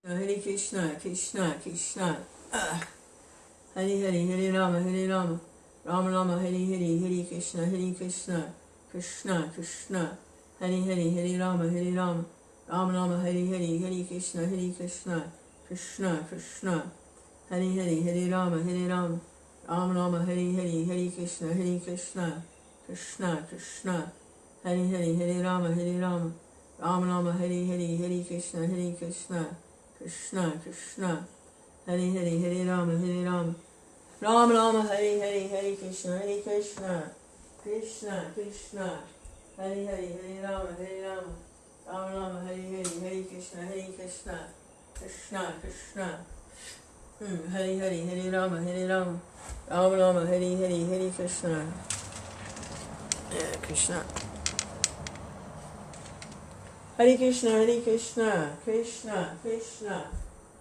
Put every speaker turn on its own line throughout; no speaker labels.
Hare Krishna, Krishna, Krishna. Hare Hare, Hare Rama, Hare Rama. Rama Rama, Hare Hare, Hare Krishna, Hare Krishna. Krishna, Krishna. Hare Hare, Hare Rama, Hare Rama. Rama Rama, Hare Hare, Hare Krishna, Hare Krishna. Krishna, Krishna. Hare Hare, Hare Rama, Hare Rama. Rama Rama, Hare Hare, Hare Krishna, Hare Krishna. Krishna, Krishna. Hare Hare, Hare Rama, Hare Rama. Rama Rama, Hare Hare, Hare Krishna, Hare Krishna. Krishna, Krishna. Hare Hare, Hare Rama, Hare Rama. Rama Rama, Hare Hare, Hare Krishna, Hare Krishna. Krishna, Krishna. Hare Hare, Hare Rama, Hare Rama. Rama Rama, Hare Hare, Hare Krishna, Hare Krishna. Krishna, Krishna. Hare Hare, Hare Rama, Hare Rama. Rama Rama, Hare Hare, Hare Krishna. Krishna. Hare Krishna, Hare Krishna, Krishna, Krishna.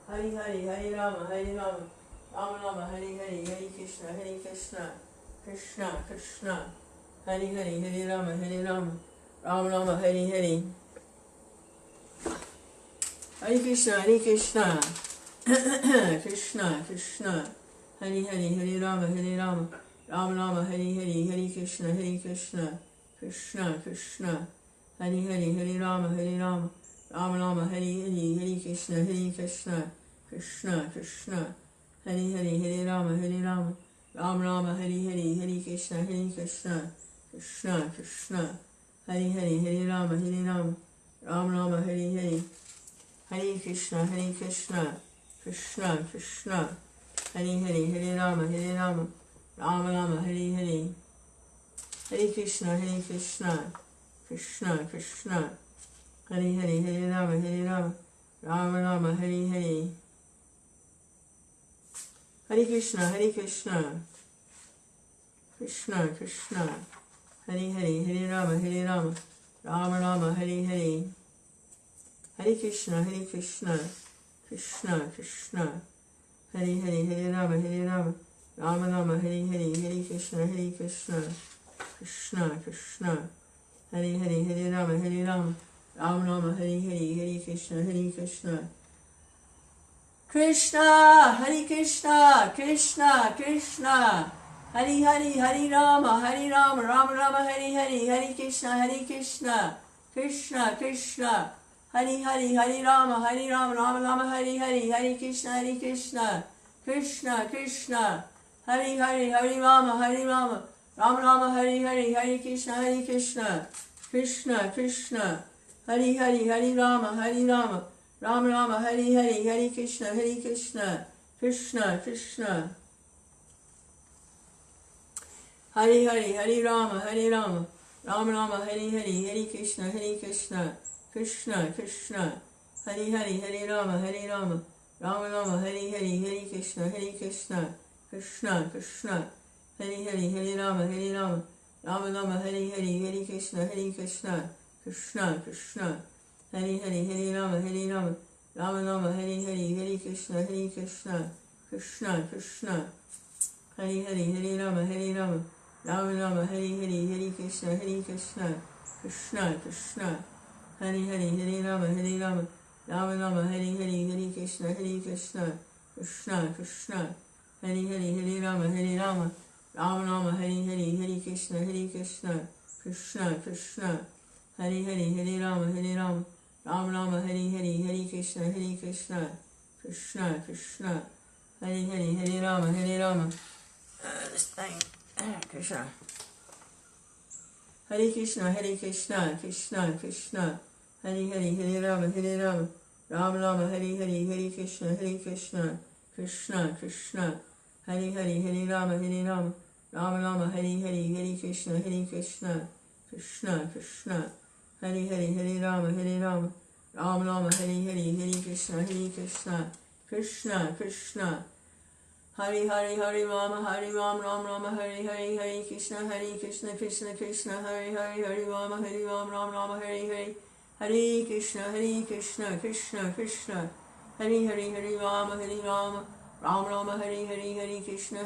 Hare Hare, Hare Rama, Hare Rama. Rama Rama, Hare Hare, Hare Krishna, Hare Krishna. Krishna, Krishna. Hare Hare, Hare Rama, Hare Rama. Rama Rama, Hare Hare. Hare Krishna, Hare Krishna. Krishna, Krishna. Hare Hare, Hare Rama, Hare Rama. Rama Rama, Hare Hare, Hare Krishna, Hare Krishna. Krishna, Krishna. Hare Hare, Hare Rama, Hare Rama. Rama Rama, Hare Hare, Hare Krishna, Hare Krishna. Krishna, Krishna. Hare Hare, Hare Rama, Hare Rama. Rama Rama, Hare Hare, Hare Krishna, Hare Krishna. Krishna, Krishna. Hare Hare, Hare Rama, Hare Rama. Rama Rama, Hare Hare. Hare Krishna, Hare Krishna. Krishna, Krishna. Hare Hare, Hare Rama, Hare Rama. Rama Rama, Hare Hare. Hare Krishna, Hare Krishna. Krishna, Krishna. Hare Hare, Hare Rama, Hare Rama. Rama Rama, Hare Hare. Hare Krishna, Hare Krishna. Krishna, Krishna. Hare Hare, Hare Rama, Hare Rama. Rama Rama, Hare Hare. Hare Krishna, Hare Krishna. Krishna, Krishna. Hare Hare, Hare Rama, Hare Rama. Rama Rama, Hare Hare, Hare Krishna, Hare Krishna. Krishna, Krishna. Hare Hare, Hare Rama, Hare Rama. Rama Rama, Hare Hare, Hare Krishna, Hare Krishna. Krishna, Hare Krishna, Krishna, Krishna. Hare Hare, Hare Rama, Hare Rama, Rama Rama, Hare Hare, Hare Krishna, Hare Krishna. Krishna, Krishna. Hare Hare, Hare Rama, Hare Rama, Rama Rama, Hare Hare, Hare Krishna, Hare Krishna. Krishna, Krishna. Hare Hare, Hare Rama, Hare Rama. Rama Rama, Hare Hare, Hare Krishna, Hare Krishna. Krishna, Krishna. Hare Hare, Hare Rama, Hare Rama. Rama Rama, Hare Hare, Hare Krishna, Hare Krishna. Krishna, Krishna. Hare Hare, Hare Rama, Hare Rama. Rama Rama, Hare Hare, Hare Krishna, Hare Krishna. Krishna, Krishna. Hare Hare, Hare Rama, Hare Rama. Rama Rama, Hare Hare, Hare Krishna, Hare Krishna. Krishna, Krishna. Hare Hare, Hare Rama, Hare Rama. Rama Rama, Hare Hare, Hare Krishna, Hare Krishna. Krishna, Krishna. Hare Hare, Hare Rama, Hare Rama. Rama Rama, Hare Hare, Hare Krishna, Hare Krishna. Krishna, Krishna. Hare Hare, Hare Rama, Hare Rama. Rama Rama, Hare Hare, Hare Krishna, Hare Krishna. Krishna, Krishna. Hare Hare, Hare Rama, Hare Rama. Rama Rama, Hare Hare, Hare Krishna, Hare Krishna. Krishna, Krishna. Hare Hare, Hare Rama, Hare Rama. Rama Rama, Hare Hare, Hare Krishna, Hare Krishna. Krishna, Krishna. Hare Hare, Hare Rama, Hare Rama. Rama Rama, Hare Hare, Hare Krishna, Hare Krishna. Krishna, Krishna. Hare Hare, Hare Rama, Hare Rama. This thing. Krishna. Hare Krishna, Hare Krishna, Krishna, Krishna. Hare Hare, Hare Rama, Hare Rama. Rama Rama, Hare Hare, Hare Krishna, Hare Krishna. Krishna, Krishna. Hare Hare, Hare Rama, Hare Rama. Rama Rama, Hare Hare, Hare Krishna, Hare Krishna. Krishna, Krishna. Hare Hare, Hare Rama, Hare Rama. Rama Rama, Hare Hare, Hare Krishna, Hare Krishna. Krishna, Krishna. Hare Hare, Hare Rama, Hare Rama, Rama Rama, Hare Hare, Hare Krishna, Hare Krishna, Krishna Krishna, Hare Hare, Hare Rama, Hare Rama, Rama Rama, Hare Hare, Hare Krishna, Krishna Krishna, Hare Hare, Hare Rama, Hare Rama, Rama Rama, Hare Hare, Hare Krishna,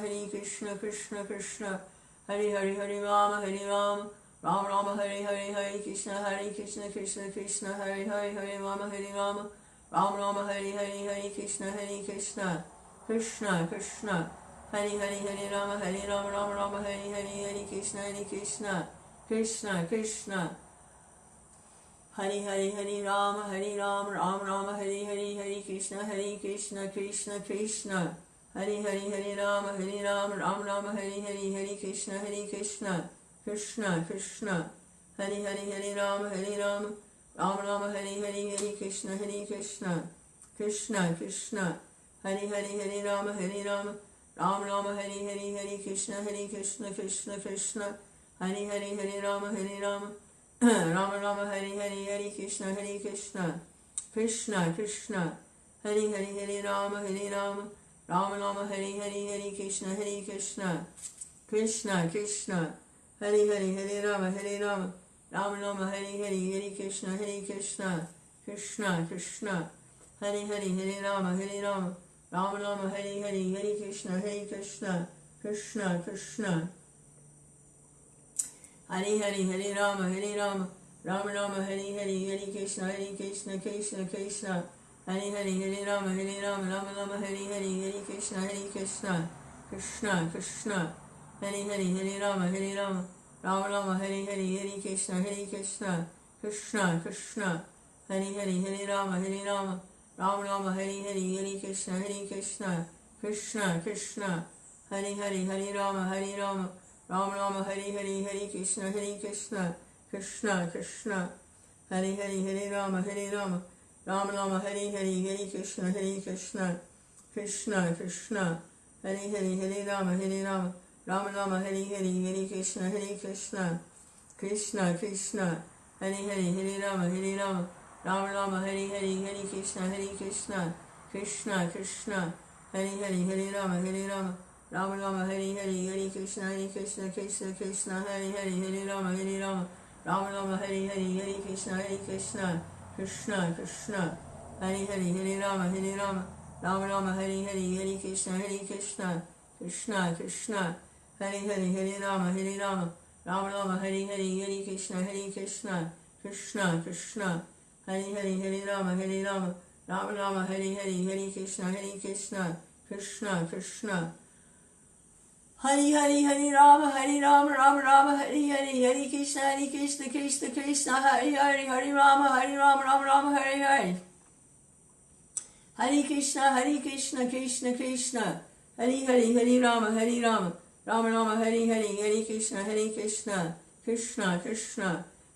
Krishna Krishna, Hare Hare, Hare Rama, Hare Rama, Rama Rama, Hare Hare, Hare Krishna, Krishna Krishna, Hare Hare, Hare Rama, Hare Rama, Rama Rama Hare Hare Hare Krishna Krishna Krishna Hare Hare Hare Rama Rama Rama Hare Hare Krishna Krishna Hare Rama Rama Rama Hare Hare Krishna Krishna Hare Rama Rama Rama Hare Hare Krishna Krishna Krishna Hare Rama Rama Rama Hare Hare Krishna Krishna Hare Rama Rama Rama Hare Hare Krishna Krishna Hare Rama Rama Rama Hare Hare Krishna Krishna Hare Rama Rama Rama Hare Hare Krishna Krishna Hare Rama Rama Rama Hare Hare Krishna Krishna Hare Rama Rama Rama Hare Hare Krishna Krishna Hare Rama Rama Rama Hare Hare Krishna Krishna Hare Rama Rama Rama Hare Hare Krishna Krishna Hare Rama Rama Rama Hare Hare Krishna Krishna Hare Rama Rama Rama Hare Hare Krishna Krishna Hare Rama Rama Rama Hare Hare Krishna Krishna Hare Rama Rama Rama Hare Hare Krishna Krishna Hare Rama Rama Rama Hare Hare Krishna Krishna Hare Rama Rama Rama Hare Hare Krishna Krishna Hare Rama Rama Rama Hare Hare Krishna Krishna Hare Rama Rama Rama Hare Hare Krishna Krishna Hare Rama Rama Rama Hare Hare Krishna Krishna Hare Rama Rama Rama Hare Hare Krishna Krishna Hare Rama Rama Rama Hare Hare Krishna Krishna Hare Rama Rama Rama Hare Krishna Krishna Hare Rama Rama Hare Krishna Krishna Hare Rama Rama Rama Hare Krishna Krishna Hare Rama Rama Rama Hare Krishna Krishna Hare Rama Rama Rama Hare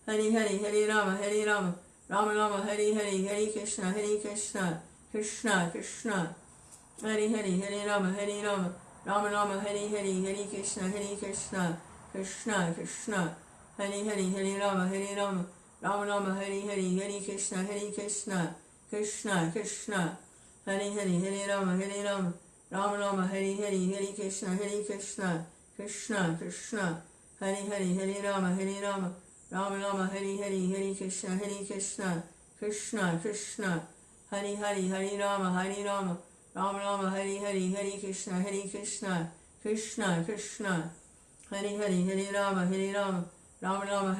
Krishna Krishna Hare Rama Rama Rama Hare Krishna Krishna Hare Rama Rama Rama Hare Krishna Krishna Hare Rama Rama Rama Hare Krishna Krishna Hare Rama Rama Rama Hare Krishna Krishna Hare Rama Rama Rama Hare Krishna Krishna Hare Rama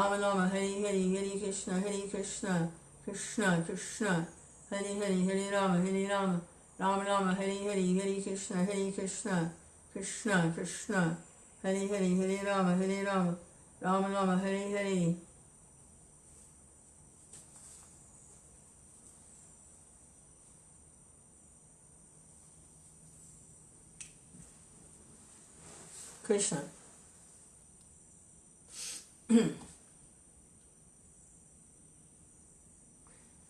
Rama Rama Hare Krishna Krishna Hare Rama Rama Rama Hare Krishna Krishna Hare Rama Rama Rama Hare Krishna Krishna Hare Rama Rama Rama Hare Krishna.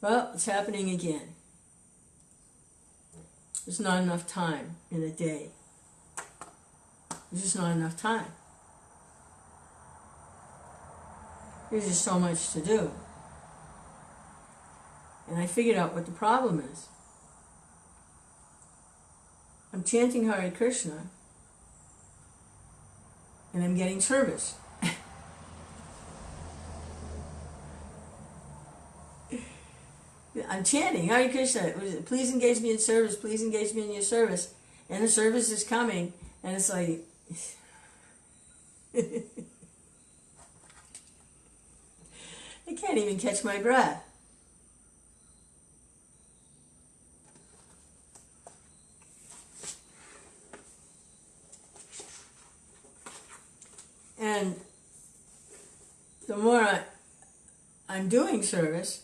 Well, it's happening again. There's not enough time in a day. There's just not enough time. There's just so much to do. And I figured out what the problem is. I'm chanting Hare Krishna, and I'm getting service. I'm chanting Hare Krishna. Please engage me in service. Please engage me in your service. And the service is coming, and it's like, I can't even catch my breath. And the more I'm doing service,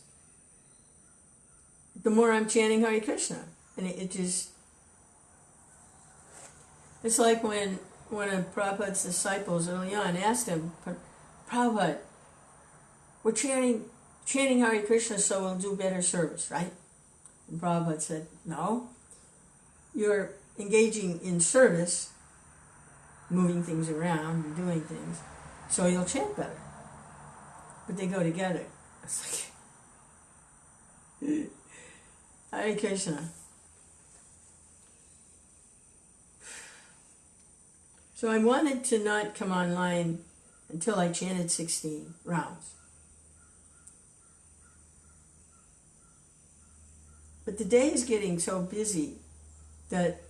the more I'm chanting Hare Krishna. And it just, it's like when one of Prabhupada's disciples early on asked him, Prabhupada, we're chanting Hare Krishna so we'll do better service, right? And Prabhupada said, no, you're engaging in service, moving things around and doing things, so you'll chant better. But they go together. It's like, Hare Krishna. So I wanted to not come online until I chanted 16 rounds. But the day is getting so busy that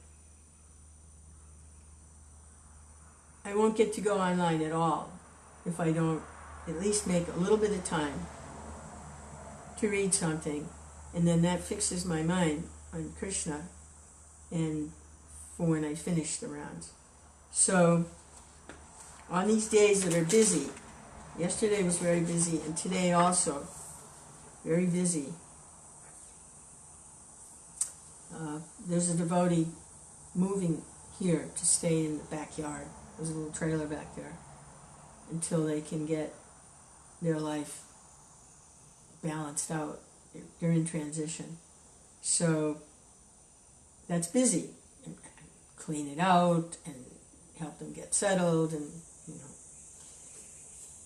I won't get to go online at all if I don't at least make a little bit of time to read something, and then that fixes my mind on Krishna and for when I finish the rounds. So on these days that are busy, yesterday was very busy and today also very busy, there's a devotee moving here to stay in the backyard. There's a little trailer back there until they can get their life balanced out. They're in transition. So that's busy. And clean it out and help them get settled, and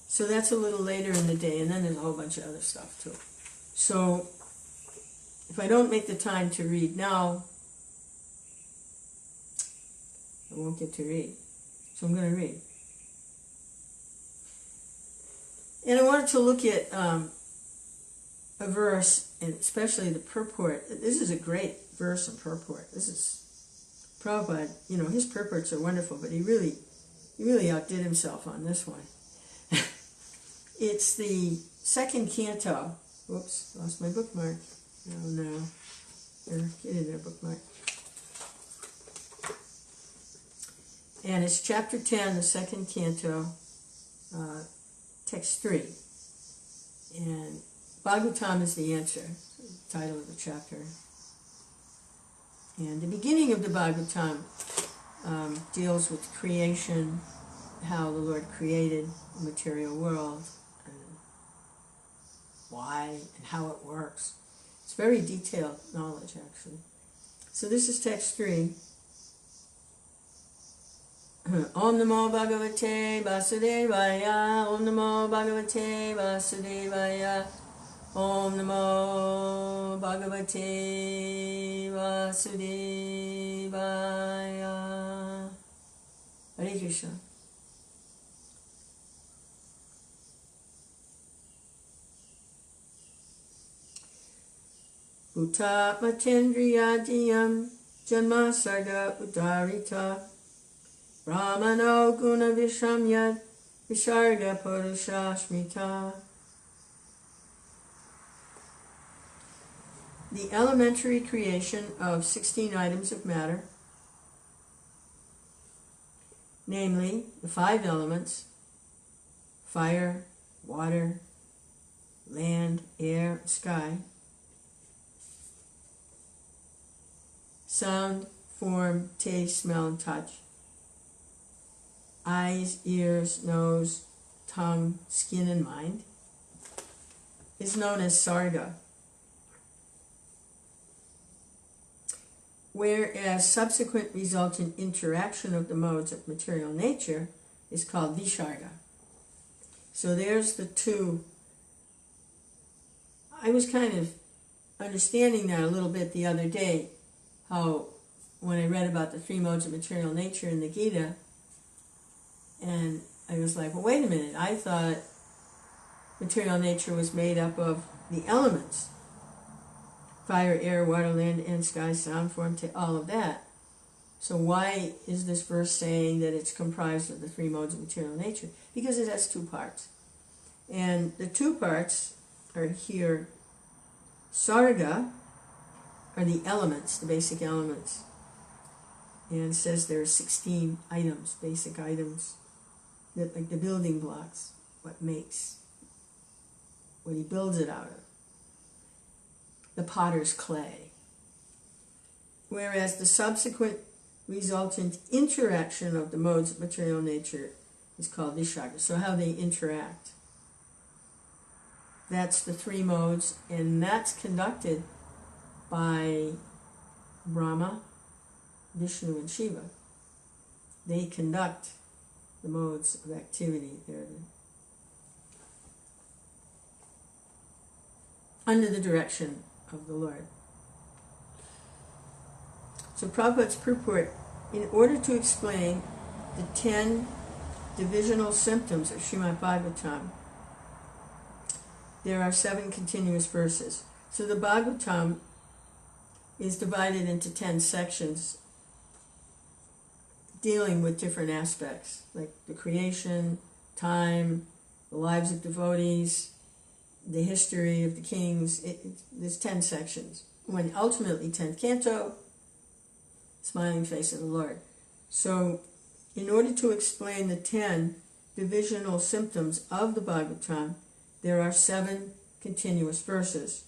So that's a little later in the day, and then there's a whole bunch of other stuff too. So if I don't make the time to read now, I won't get to read. So I'm going to read. And I wanted to look at a verse, and especially the purport. This is a great verse and purport. This is Prabhupada. His purports are wonderful, but he really outdid himself on this one. It's the second canto. Whoops, lost my bookmark. Oh no. There, get in there, bookmark. And it's chapter 10, the second canto, text 3. And Bhāgavatam is the answer, the title of the chapter. And the beginning of the Bhāgavatam deals with creation, how the Lord created the material world, and why and how it works. It's very detailed knowledge, actually. So this is text 3. Om Namo Bhagavate Vasudevaya, Om Namo Bhagavate Vasudevaya, Om Namo Bhagavate Vasudevaya. Hare Krishna. Bhuta Matendriyadiyam Janma Sarga Udarita Brahmano Guna Vishamyad Visharga Purusha Shmita. The elementary creation of 16 items of matter, namely the 5 elements, fire, water, land, air, sky, sound, form, taste, smell, and touch, eyes, ears, nose, tongue, skin, and mind, is known as sarga. Whereas subsequent resultant interaction of the modes of material nature is called visarga. So there's the two. I was kind of understanding that a little bit the other day, how when I read about the 3 modes of material nature in the Gita, and I was like, well, wait a minute, I thought material nature was made up of the elements. fire, air, water, land, and sky, sound, form, all of that. So why is this verse saying that it's comprised of the three modes of material nature? Because it has two parts. And the two parts are here. Sarga are the elements, the basic elements. And it says there are 16 items, basic items, that, like the building blocks, what he builds it out of. The potter's clay. Whereas the subsequent resultant interaction of the modes of material nature is called Visharga. So how they interact. That's the three modes, and that's conducted by Brahma, Vishnu, and Shiva. They conduct the modes of activity. They're under the direction of the Lord. So Prabhupada's purport, in order to explain the 10 divisional symptoms of Srimad Bhāgavatam, there are 7 continuous verses. So the Bhāgavatam is divided into 10 sections dealing with different aspects, like the creation, time, the lives of devotees, the history of the kings. There's 10 sections. When ultimately 10th canto, smiling face of the Lord. So in order to explain the 10 divisional symptoms of the Bhāgavatam, there are 7 continuous verses.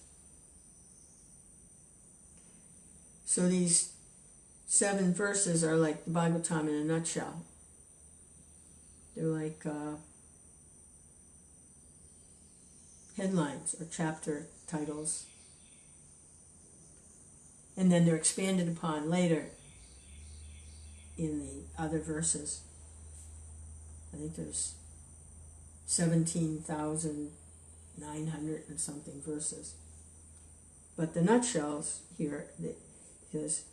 So these 7 verses are like the Bhāgavatam in a nutshell. They're like headlines or chapter titles. And then they're expanded upon later in the other verses. I think there's 17,900 and something verses. But the nutshells here is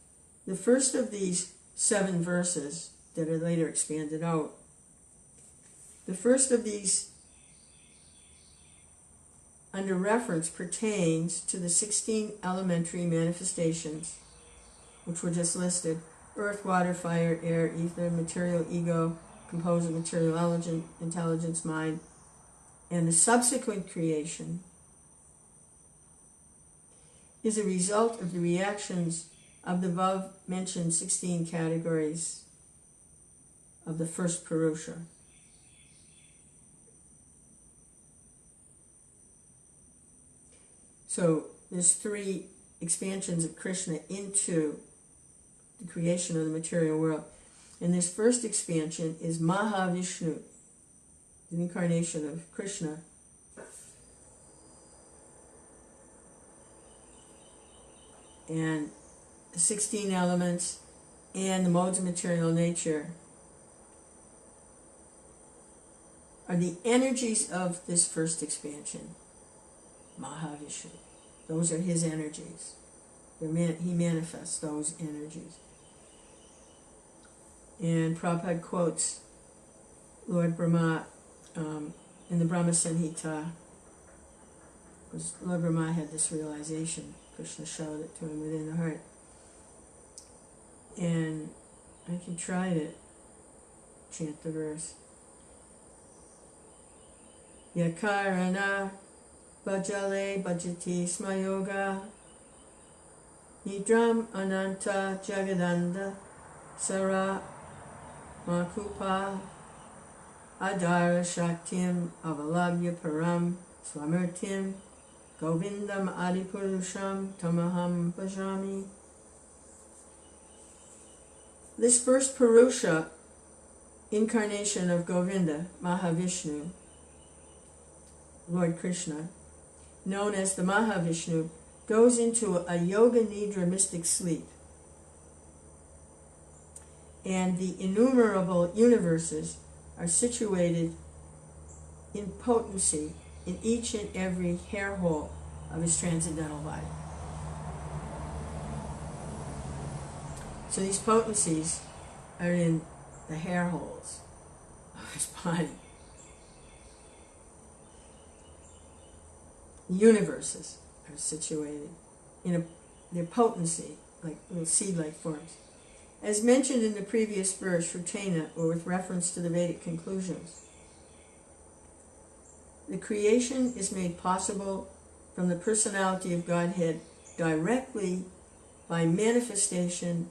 the first of these 7 verses that are later expanded out. The first of these under reference pertains to the 16 elementary manifestations, which were just listed: earth, water, fire, air, ether, material ego, composed of material intelligence, mind, and the subsequent creation is a result of the reactions of the above-mentioned 16 categories of the first Purusha. So there's 3 expansions of Krishna into the creation of the material world. And this first expansion is Mahavishnu, the incarnation of Krishna. And the 16 elements and the modes of material nature are the energies of this first expansion, Mahavishnu. Those are his energies. He manifests those energies. And Prabhupada quotes Lord Brahma in the Brahma Samhita, because Lord Brahma had this realization. Krishna showed it to him within the heart. And I can try to chant the verse. Yakarana bhajale bhajati smayoga nidram ananta jagadanda sara makupa adara shaktim avalabhya param swamirtim govindam adipurusham tamaham bhajami. This first Purusha, incarnation of Govinda, Mahavishnu, Lord Krishna, known as the Mahavishnu, goes into a yoga nidra mystic sleep. And the innumerable universes are situated in potency in each and every hair hole of his transcendental body. So these potencies are in the hair holes of his body. The universes are situated in a their potency, like little seed-like forms. As mentioned in the previous verse, Rutena, or with reference to the Vedic conclusions, the creation is made possible from the personality of Godhead directly by manifestation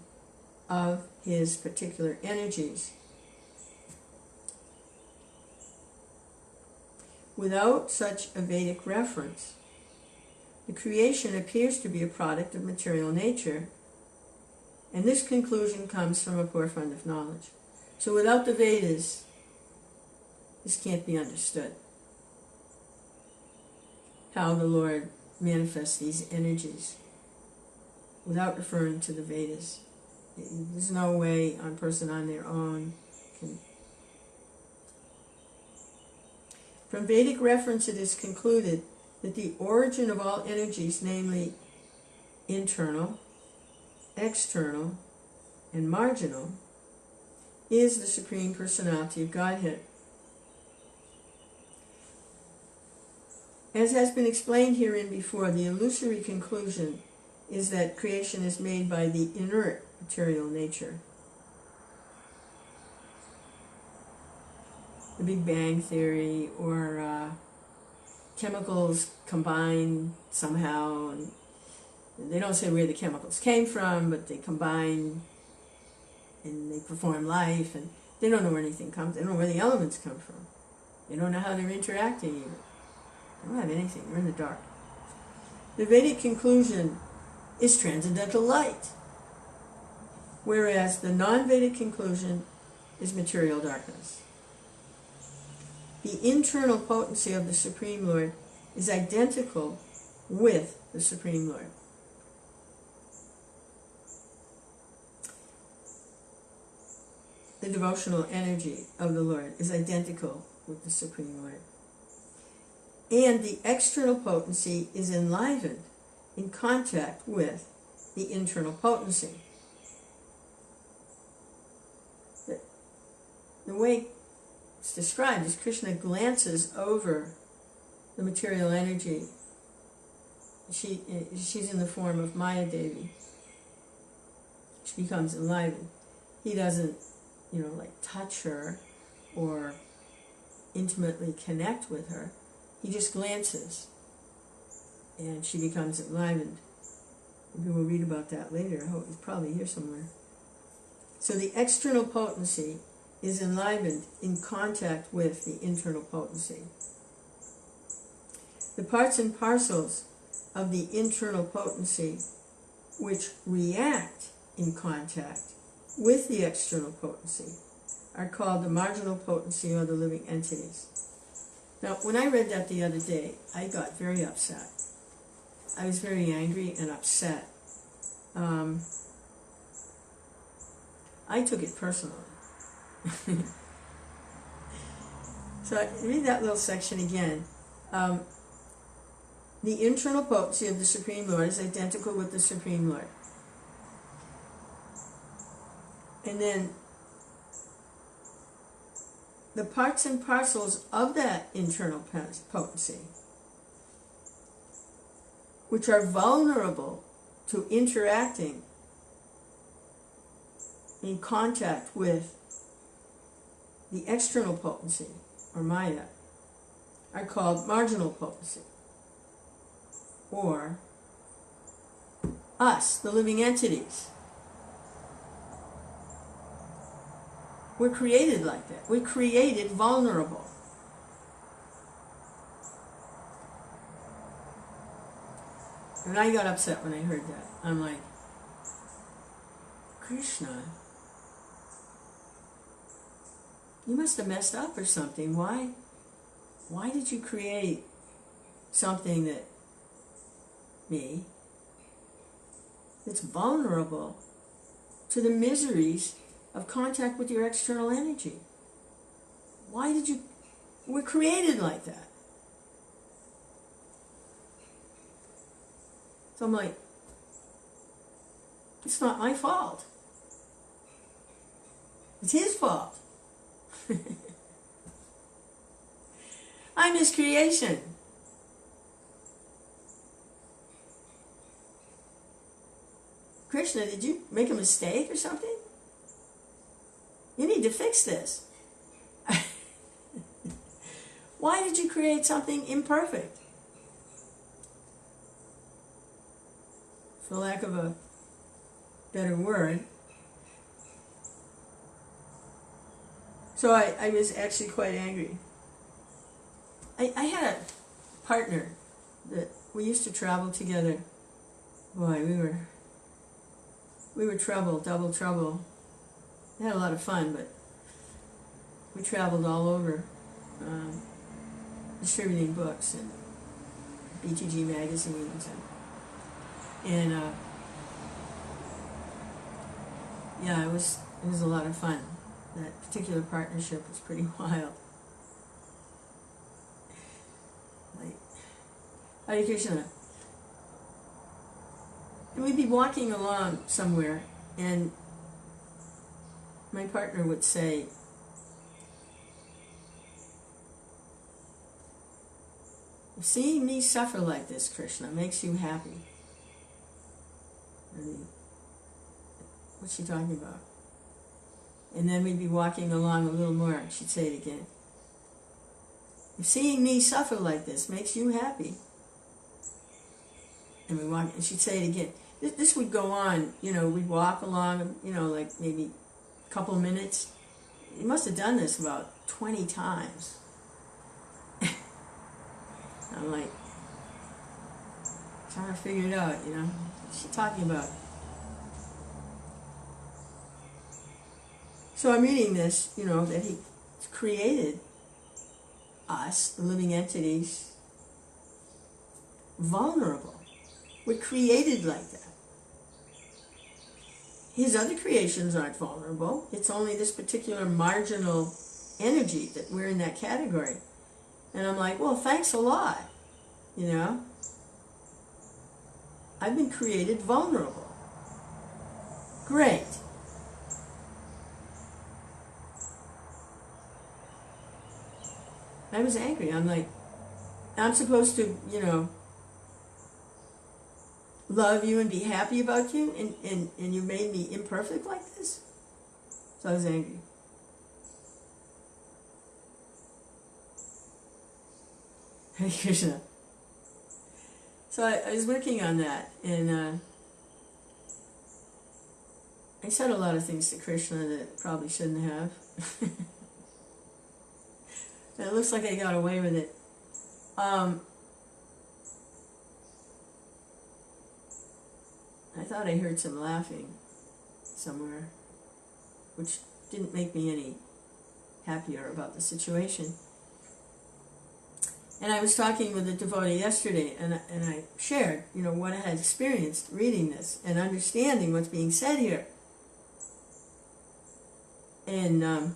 of his particular energies. Without such a Vedic reference, the creation appears to be a product of material nature, and this conclusion comes from a poor fund of knowledge. So without the Vedas, this can't be understood. How the Lord manifests these energies without referring to the Vedas. There's no way a person on their own can. From Vedic reference, it is concluded that the origin of all energies, namely internal, external, and marginal, is the Supreme Personality of Godhead. As has been explained herein before, the illusory conclusion is that creation is made by the inert material nature. The Big Bang Theory, or chemicals combine somehow, and they don't say where the chemicals came from, but they combine and they perform life, and they don't know where anything comes. They don't know where the elements come from. They don't know how they're interacting even. They don't have anything. They're in the dark. The Vedic conclusion is transcendental light, whereas the non-Vedic conclusion is material darkness. The internal potency of the Supreme Lord is identical with the Supreme Lord. The devotional energy of the Lord is identical with the Supreme Lord. And the external potency is enlivened in contact with the internal potency. The way it's described is Krishna glances over the material energy. She's in the form of Maya Devi. She becomes enlivened. He doesn't, like touch her or intimately connect with her. He just glances, and she becomes enlivened. Maybe we'll read about that later. I hope it's probably here somewhere. So the external potency is enlivened in contact with the internal potency. The parts and parcels of the internal potency which react in contact with the external potency are called the marginal potency, or the living entities. Now, when I read that the other day, I got very upset. I was very angry and upset. I took it personally. So I read that little section again. The internal potency of the Supreme Lord is identical with the Supreme Lord. And then the parts and parcels of that internal potency, which are vulnerable to interacting in contact with the external potency, or Maya, are called marginal potency, or us, the living entities. We're created like that. We're created vulnerable. And I got upset when I heard that. I'm like, Krishna, you must have messed up or something. Why did you create something that's vulnerable to the miseries of contact with your external energy? We're created like that. So I'm like, it's not my fault. It's his fault. I'm his creation. Krishna, did you make a mistake or something? You need to fix this. Why did you create something imperfect? For lack of a better word. So I was actually quite angry. I had a partner that we used to travel together. Boy, we were trouble, double trouble. We had a lot of fun, but we traveled all over, distributing books and BTG magazines, and yeah, it was a lot of fun. That particular partnership was pretty wild. Like, Hare Krishna. And we'd be walking along somewhere, and my partner would say, "Seeing me suffer like this, Krishna, makes you happy." I mean, what's she talking about? And then we'd be walking along a little more, and she'd say it again. "If seeing me suffer like this makes you happy." And we walk, and she'd say it again. This would go on, we'd walk along, like maybe a couple of minutes. He must have done this about 20 times. I'm like, trying to figure it out, what's she talking about? So I'm reading this, that he created us, the living entities, vulnerable. We're created like that. His other creations aren't vulnerable. It's only this particular marginal energy that we're in that category. And I'm like, well, thanks a lot, I've been created vulnerable. Great. I was angry. I'm like, I'm supposed to, love you and be happy about you, and you made me imperfect like this? So I was angry. Hare Krishna. So I was working on that, and I said a lot of things to Krishna that probably shouldn't have. And it looks like I got away with it. I thought I heard some laughing somewhere, which didn't make me any happier about the situation. And I was talking with a devotee yesterday, and I shared, what I had experienced reading this and understanding what's being said here. And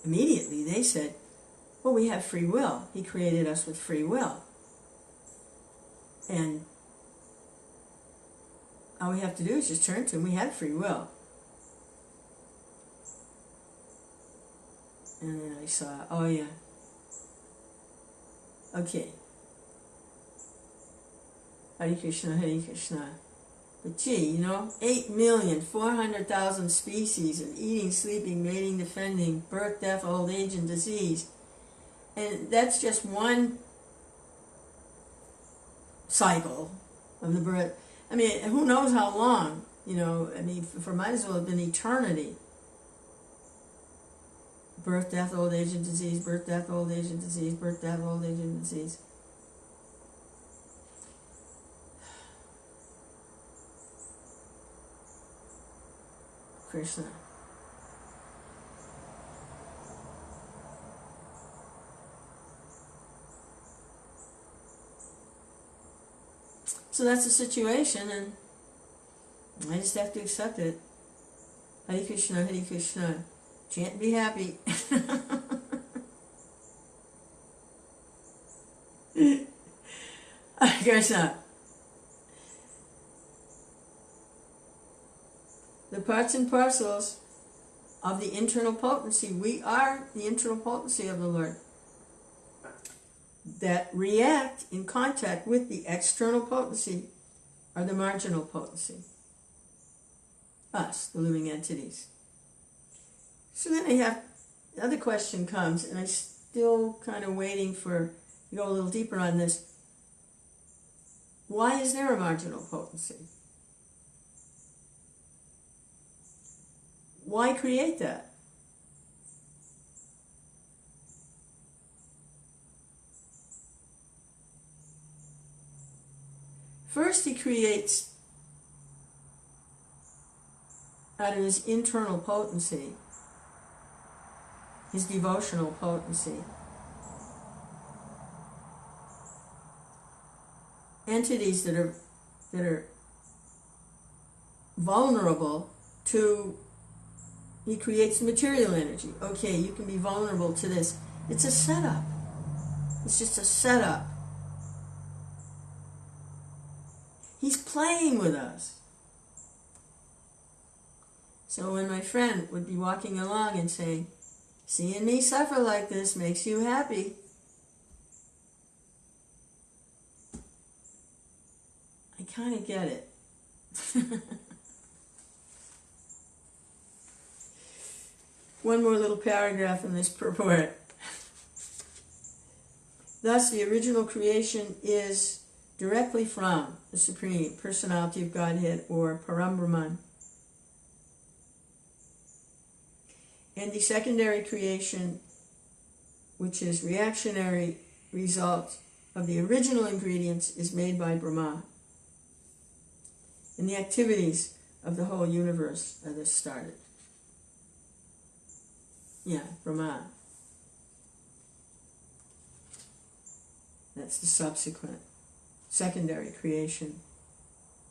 immediately they said, well, we have free will. He created us with free will. And all we have to do is just turn to him. We have free will. And then I saw, oh yeah. Okay. Hare Krishna, Hare Krishna. But gee, 8,400,000 species of eating, sleeping, mating, defending, birth, death, old age, and disease. And that's just one cycle of the birth. I mean, who knows how long, for might as well have been eternity. Birth, death, old age, and disease, birth, death, old age, and disease, birth, death, old age, and disease. Krishna. So that's the situation, and I just have to accept it. Hare Krishna, Hare Krishna. Chant and be happy. Hare Krishna. The parts and parcels of the internal potency. We are the internal potency of the Lord that react in contact with the external potency are the marginal potency. Us, the living entities. So then the other question comes, and I'm still kind of waiting to go a little deeper on this. Why is there a marginal potency? Why create that? First, he creates out of his internal potency, his devotional potency, entities that are vulnerable to. He creates material energy. Okay, you can be vulnerable to this. It's a setup. It's just a setup. He's playing with us. So when my friend would be walking along and saying, seeing me suffer like this makes you happy, I kind of get it. One more little paragraph in this purport. Thus, the original creation is directly from the Supreme Personality of Godhead, or Param Brahman. And the secondary creation, which is reactionary result of the original ingredients, is made by Brahma. And the activities of the whole universe are thus started. Yeah, Brahma. That's the subsequent, secondary creation,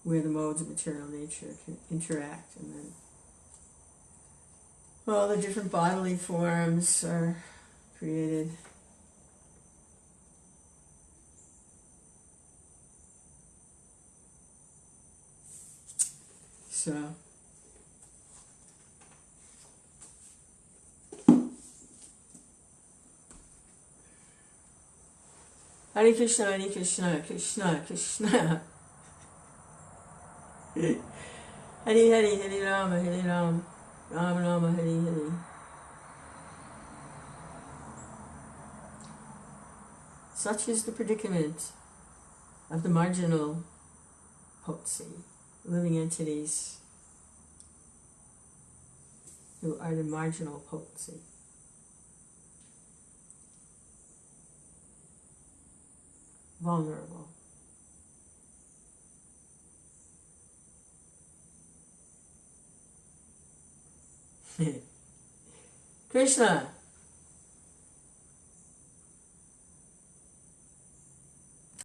where the modes of material nature can interact, and then all the different bodily forms are created. So, Hare Krishna, Hare Krishna, Krishna Krishna, Hare Hare, Hare Rama, Hare Rama, Rama Rama, Hare Hare. Such is the predicament of the marginal potency, living entities who are the marginal potency. Vulnerable. Krishna